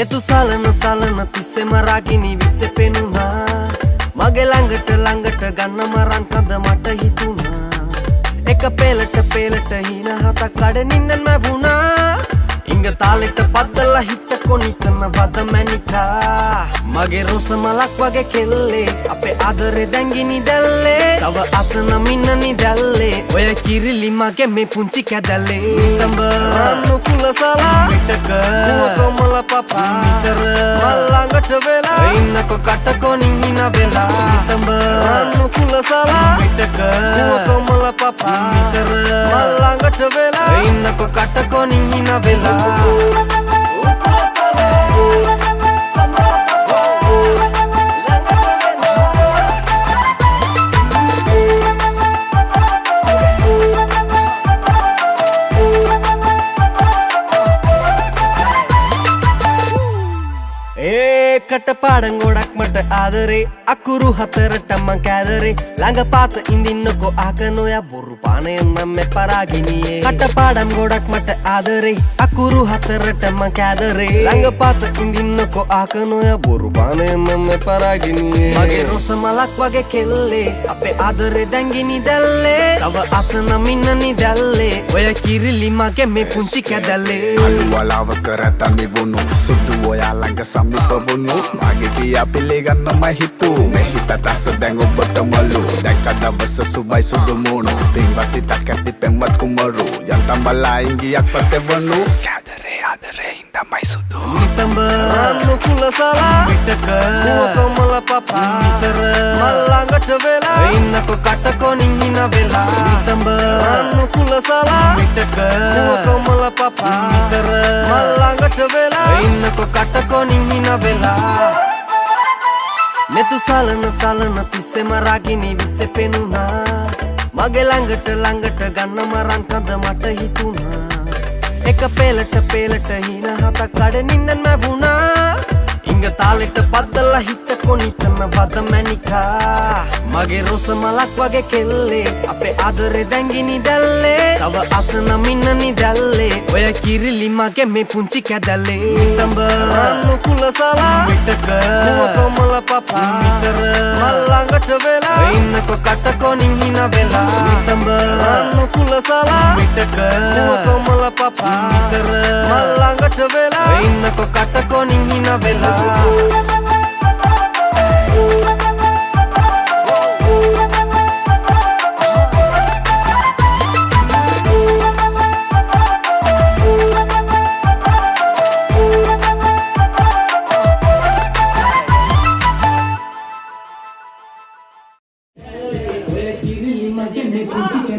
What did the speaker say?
මෙතු සලන සලන තිස්සෙම රාගිනි විස්සෙ පෙනුණා මගේ ළඟට ගන්න මරන් කඳ මට හිතුණා එක පෙලට හින හතක් කඩනින්දන් මැවුණා ඉංග තාලෙට පද්දලා හිත කොනි කරන වද මැනිකා මගේ රොස මලක් වගේ කෙල්ලේ අපේ ආදරේ දැංගිනි දැල්ලේ තව අසන මින්නනි දැල්ලේ ඔය කිරිලි මගේ මේ පුංචි කැදල්ලේ නිතඹ රන්නු කුලසලා පිටක කොමල පපා නිතර මල් ළඟට වෙලා ඉන්නකො කටකොනින් හින වෙලා නිතඹ රන්නු කුලසලා පිටක කොමල පපා නිතර මල් ළඟට වෙලා ඉන්නකො කටකොනින් හින වෙලා කට පාඩම් ගොඩක් මට ආදරේ අකුරු හතරට මං කෑදරේ ළඟ පාත ඉඳින්නකෝ ආකනෝයා බොරු පානේ නම් මේ පරාගිනියේ කට පාඩම් ගොඩක් මට ආදරේ අකුරු හතරට මං කෑදරේ ළඟ පාත ඉඳින්නකෝ ආකනෝයා බොරු පානේ නම් මේ පරාගිනියේ මගේ රොස මලක් වගේ කෙල්ලේ අපේ ආදරේ දැංගිනි දැල්ලේ තව අසන මින්නනි දැල්ලේ ඔය කිරිලි මගේ මේ පුංචි කැදල්ලේ අලු වලාව කරතන් නිවුණු සුදු ඔයා ළඟ සමීප වුණු මගේ තියා පිළිගන්න මම හිතු මේ හිතට අස දැන් ඔබට මලු දැක්ක දවස සුබයි සුදු මුණු පින්වත් ඉතක් ඇති පෙම්වත් කුමරු යන්තම් බලා ඉංගියක් පතවනු ආදරේ හින්දාමයි සුදු නිතඹ රන්නු කුලසලා පිටක කොමල පපා නිතර මල් ළඟට වෙලා ඉන්නකො කටකොනින් හින වෙලා නිතඹ රන්නු කුලසලා පිටක කොමල පපා නිතර මල් ළඟට වෙලා ඉන්නකො කටකොනින් හින වෙලා මෙතු සලන තිස්සෙම රාගිනි විස්සෙ පෙනුණා මගේ ළඟට ගන්න මරන් කඳ මට හිතුණා එක පෙලට හින හතක් කඩනින්දන් මැවුණා ඉංග තාලෙට පද්දලා හිත කොනි කරන වද මැනිකා මගේ රොස මලක් වගේ කෙල්ලේ අපේ ආදරේ දැංගිනි දැල්ලේ තව අසන මින්නනි දැල්ලේ ඔය කිරිලි මගේ මේ පුංචි කැදල්ලේ නිතඹ රන්නු කුලසලා පිටක කොමල පපා නිතර මල් ළඟට වෙලා ඉන්නකො කටකොනින් හින වෙලා නිතඹ රන්නු කුලසලා පිටක කොමල පපා නිතර මල් ළඟට වෙලා ඉන්නකො කටකොනින් හින වෙලා Give me